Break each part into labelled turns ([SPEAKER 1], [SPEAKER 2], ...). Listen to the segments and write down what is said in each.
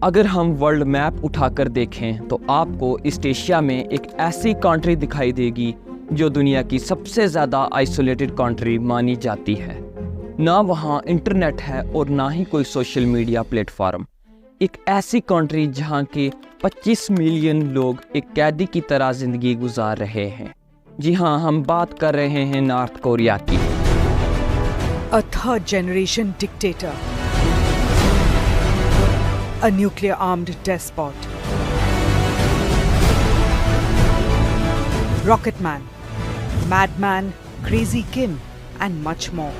[SPEAKER 1] अगर हम world map उठाकर देखें तो आपको ईस्ट एशिया में एक ऐसी कंट्री दिखाई देगी जो दुनिया की सबसे ज़्यादा आइसोलेटेड कंट्री मानी जाती है। ना वहाँ इंटरनेट है और ना ही कोई सोशल मीडिया प्लेटफॉर्म। एक ऐसी कंट्री जहाँ के 25 मिलियन लोग एक कैदी की तरह ज़िंदगी गुजार रहे हैं। जी हाँ, हम बात कर रहे हैं नॉर्थ कोरिया की।
[SPEAKER 2] A third generation dictator, a nuclear armed despot, Rocket Man, Madman, Crazy Kim and much more.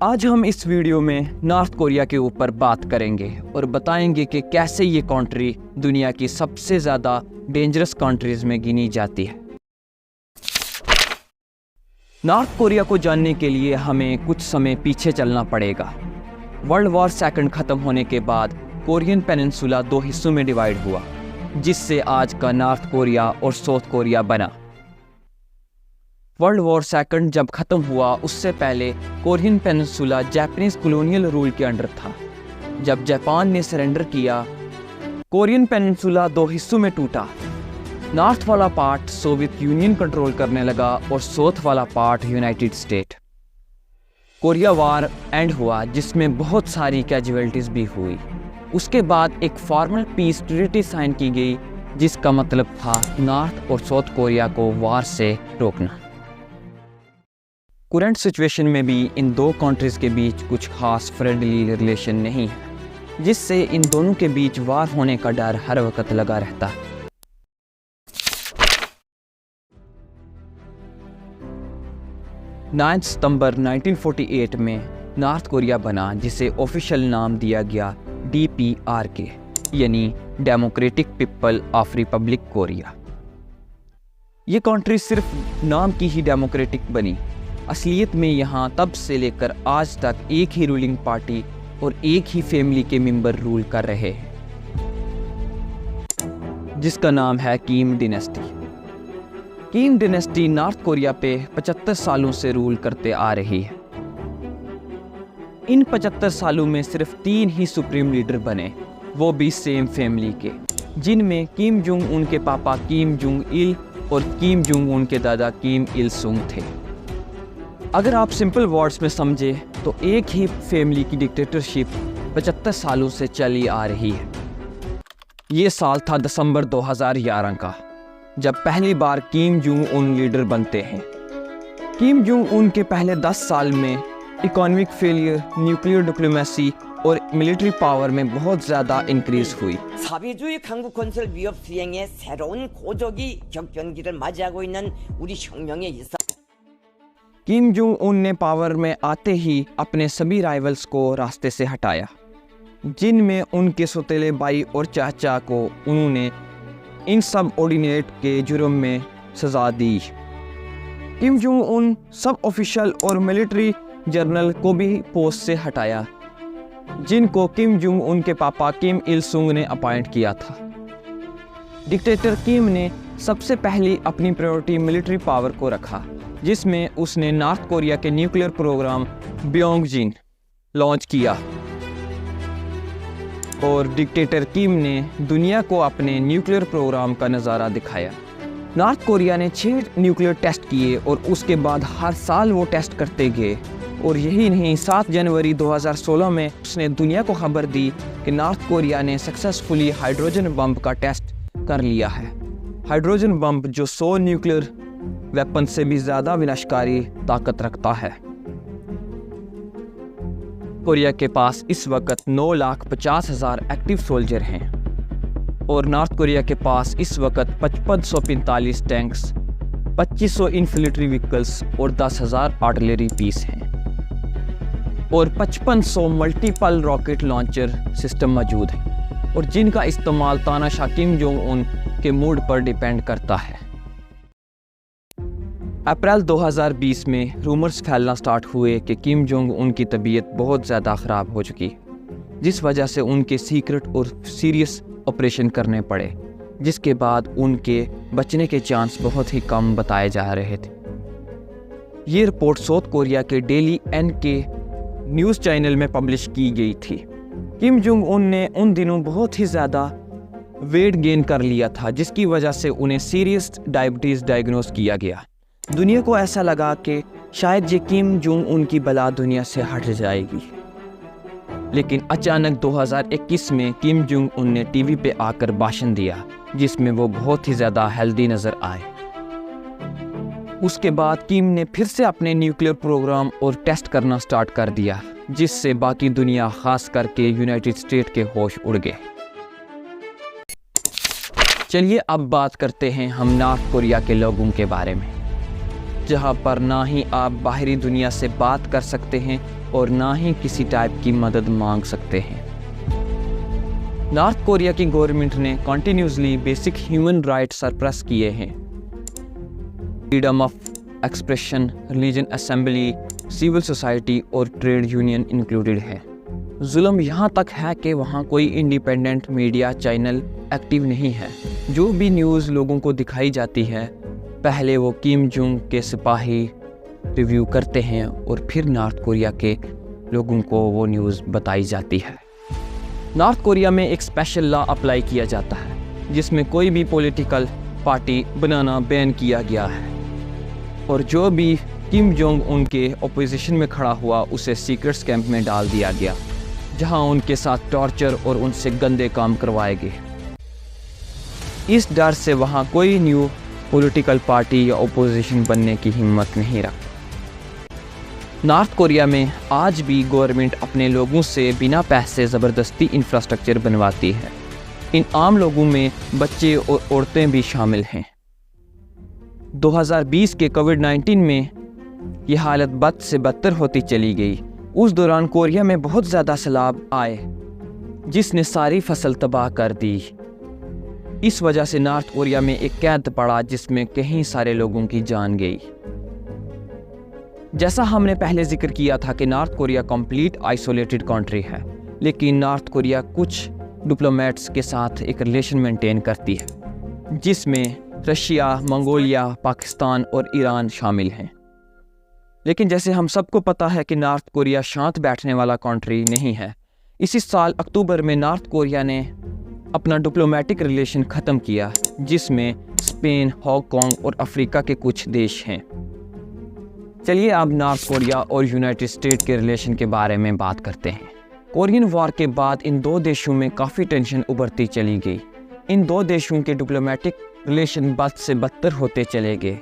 [SPEAKER 1] आज हम इस वीडियो में नॉर्थ कोरिया के ऊपर बात करेंगे और बताएंगे कि कैसे ये कंट्री दुनिया की सबसे ज़्यादा डेंजरस कंट्रीज में गिनी जाती है। नॉर्थ कोरिया को जानने के लिए हमें कुछ समय पीछे चलना पड़ेगा। वर्ल्ड वॉर सेकंड ख़त्म होने के बाद कोरियन पेनिनसुला दो हिस्सों में डिवाइड हुआ, जिससे आज का नॉर्थ कोरिया और साउथ कोरिया बना। वर्ल्ड वॉर सेकंड जब ख़त्म हुआ उससे पहले Korean peninsula Japanese colonial rule के अंडर था। जब जापान ने सरेंडर किया, कोरियन पेनिनसुला दो हिस्सों में टूटा। नॉर्थ वाला पार्ट सोवियत यूनियन कंट्रोल करने लगा और साउथ वाला part United state. Korea war and हुआ जिसमें बहुत सारी कैजुअलिटीज़ भी हुई। उसके बाद एक फॉर्मल पीस ट्रीटी साइन की गई जिसका मतलब था नॉर्थ और साउथ कोरिया को वॉर से रोकना। करंट सिचुएशन में भी इन दो कंट्रीज़ के बीच कुछ खास फ्रेंडली रिलेशन नहीं है, जिससे इन दोनों के बीच वार होने का डर हर वक्त लगा रहता है। 9 सितंबर 1948 में नॉर्थ कोरिया बना, जिसे ऑफिशियल नाम दिया गया DPRK यानी democratic people of Republic Korea. ये कंट्री सिर्फ नाम की ही डेमोक्रेटिक बनी। असलियत में यहाँ तब से लेकर आज तक एक ही रूलिंग पार्टी और एक ही फैमिली के मेंबर रूल कर रहे हैं, जिसका नाम है किम डिनेस्टी। किम डिनेस्टी नॉर्थ कोरिया पे 75 सालों से रूल करते आ रही है। इन 75 सालों में सिर्फ 3 ही सुप्रीम लीडर बने, वो भी सेम फैमिली के, जिनमें किम जोंग उन के पापा किम जोंग इल और किम जोंग उन के दादा किम इल सुंग थे। अगर आप सिंपल वर्ड्स में समझे तो एक ही फैमिली की डिक्टेटरशिप 75 सालों से चली आ रही है। ये साल था दिसंबर 2011 का, जब पहली बार किम जोंग उन लीडर बनते हैं। किम जोंग उन के पहले 10 साल में इकोनॉमिक फेलियर, न्यूक्लियर डिप्लोमेसी और मिलिट्री पावर में बहुत ज़्यादा इंक्रीज हुई।
[SPEAKER 3] 사회주의 강국 건설 위협 수행에 새로운 고적이 격변기를 맞이하고 있는 우리 혁명의 일상।
[SPEAKER 1] किम जोंग उन ने पावर में आते ही अपने सभी राइवल्स को रास्ते से हटाया, जिनमें उनके सौतेले भाई और चाचा को उन्होंने इनसबऑर्डिनेट के जुर्म में सज़ा दी। किम जोंग उन सब ऑफिशियल और मिलिट्री जनरल को भी पोस्ट से हटाया, जिनको किम जोंग उन के पापा किम इल सुंग ने अपॉइंट किया था। डिक्टेटर किम ने सबसे पहले अपनी प्रायोरिटी मिलिट्री पावर को रखा, जिसमें उसने नॉर्थ कोरिया के न्यूक्लियर प्रोग्राम ब्योंगजिन लॉन्च किया और डिक्टेटर किम ने दुनिया को अपने न्यूक्लियर प्रोग्राम का नज़ारा दिखाया। नॉर्थ कोरिया ने 6 न्यूक्लियर टेस्ट किए और उसके बाद हर साल वो टेस्ट करते गए। और यही नहीं, 7 जनवरी 2016 में उसने दुनिया को खबर दी कि नॉर्थ कोरिया ने सक्सेसफुली हाइड्रोजन बम का टेस्ट कर लिया है। हाइड्रोजन बम जो 100 न्यूक्लियर वेपन से भी ज़्यादा विनाशकारी ताकत रखता है। कोरिया के पास इस वक्त 9,50,000 एक्टिव सोल्जर हैं और नॉर्थ कोरिया के पास इस वक्त 5545 टैंक्स, 2500 इन्फिलिट्री व्हीकल्स और 10,000 आर्टिलरी पीस हैं और 5500 मल्टीपल रॉकेट लॉन्चर सिस्टम मौजूद हैं और जिनका इस्तेमाल तानाशाह किम जोंग उन के मूड पर डिपेंड करता है। अप्रैल 2020 में रूमर्स फैलना स्टार्ट हुए कि किम जोंग उन की तबीयत बहुत ज़्यादा ख़राब हो चुकी, जिस वजह से उनके सीक्रेट और सीरियस ऑपरेशन करने पड़े, जिसके बाद उनके बचने के चांस बहुत ही कम बताए जा रहे थे। ये रिपोर्ट साउथ कोरिया के डेली NK न्यूज़ चैनल में पब्लिश की गई थी। किम जोंग उन ने उन दिनों बहुत ही ज़्यादा वेट गेन कर लिया था, जिसकी वजह से उन्हें सीरियस डायबिटीज़ डायग्नोस किया गया। दुनिया को ऐसा लगा कि शायद ये किम जोंग उन की बला दुनिया से हट जाएगी, लेकिन अचानक 2021 में किम जोंग उन ने टीवी पे आकर भाषण दिया, जिसमें वो बहुत ही ज़्यादा हेल्दी नज़र आए। उसके बाद किम ने फिर से अपने न्यूक्लियर प्रोग्राम और टेस्ट करना स्टार्ट कर दिया, जिससे बाकी दुनिया, खास करके यूनाइटेड स्टेट के होश उड़ गए। चलिए अब बात करते हैं हम नॉर्थ कोरिया के लोगों के बारे में, जहां पर ना ही आप बाहरी दुनिया से बात कर सकते हैं और ना ही किसी टाइप की मदद मांग सकते हैं। नॉर्थ कोरिया की गवर्नमेंट ने continuously basic human rights suppress किए हैं। Freedom of expression, religion assembly, civil society और ट्रेड यूनियन इंक्लूडेड है। जुल्म यहाँ तक है कि वहाँ कोई इंडिपेंडेंट मीडिया चैनल एक्टिव नहीं है। जो भी न्यूज़ लोगों को दिखाई जाती है, पहले वो किम जोंग के सिपाही रिव्यू करते हैं और फिर नॉर्थ कोरिया के लोगों को वो न्यूज़ बताई जाती है। नॉर्थ कोरिया में एक स्पेशल लॉ अप्लाई किया जाता है, जिसमें कोई भी पॉलिटिकल पार्टी बनाना बैन किया गया है, और जो भी किम जोंग उनके ऑपोजिशन में खड़ा हुआ उसे सीक्रेट्स कैंप में डाल दिया गया, जहां उनके साथ टॉर्चर और उनसे गंदे काम करवाए गए। इस डर से वहां कोई न्यू पॉलिटिकल पार्टी या ऑपोजिशन बनने की हिम्मत नहीं रखता। नॉर्थ कोरिया में आज भी गवर्नमेंट अपने लोगों से बिना पैसे ज़बरदस्ती इंफ्रास्ट्रक्चर बनवाती है। इन आम लोगों में बच्चे और औरतें भी शामिल हैं। 2020 के कोविड-19 में यह हालत बद से बदतर होती चली गई। उस दौरान कोरिया में बहुत ज़्यादा सैलाब आए, जिसने सारी फसल तबाह कर दी। इस वजह से नॉर्थ कोरिया में एक कैद पड़ा, जिसमें कई सारे लोगों की जान गई। जैसा हमने पहले जिक्र किया था कि north Korea complete isolated country है, लेकिन नॉर्थ कोरिया कुछ डिप्लोमेट्स के साथ एक रिलेशन मेंटेन करती है, जिसमें रशिया, मंगोलिया, पाकिस्तान और ईरान शामिल हैं। लेकिन जैसे हम सबको पता है कि नॉर्थ कोरिया शांत बैठने वाला कंट्री नहीं है। इसी साल अक्टूबर में नॉर्थ कोरिया ने अपना डिप्लोमेटिक रिलेशन ख़त्म किया, जिसमें स्पेन, हांगकांग और अफ्रीका के कुछ देश हैं। चलिए अब नॉर्थ कोरिया और यूनाइटेड स्टेट के रिलेशन के बारे में बात करते हैं। कोरियन वॉर के बाद इन दो देशों में काफ़ी टेंशन उभरती चली गई। इन दो देशों के डिप्लोमेटिक रिलेशन बद से बदतर होते चले गए,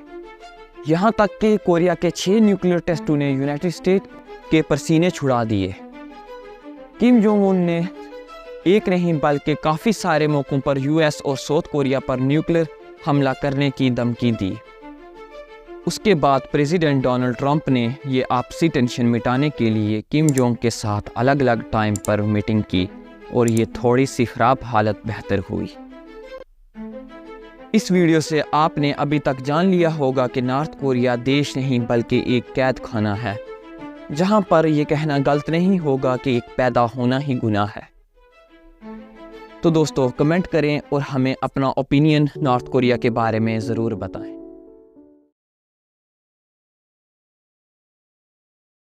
[SPEAKER 1] यहाँ तक कि कोरिया के 6 न्यूक्लियर टेस्टों ने यूनाइटेड स्टेट के पसीने छुड़ा दिए। किम जोंग उन ने एक नहीं बल्कि काफ़ी सारे मौक़ों पर यूएस और साउथ कोरिया पर न्यूक्लियर हमला करने की धमकी दी। उसके बाद प्रेसिडेंट डोनाल्ड ट्रंप ने ये आपसी टेंशन मिटाने के लिए किम जोंग के साथ अलग अलग टाइम पर मीटिंग की, और ये थोड़ी सी ख़राब हालत बेहतर हुई। इस वीडियो से आपने अभी तक जान लिया होगा कि नॉर्थ कोरिया देश नहीं बल्कि एक कैद खाना है, जहां पर यह कहना गलत नहीं होगा कि एक पैदा होना ही गुनाह है। तो दोस्तों कमेंट करें और हमें अपना ओपिनियन नॉर्थ कोरिया के बारे में ज़रूर बताएं।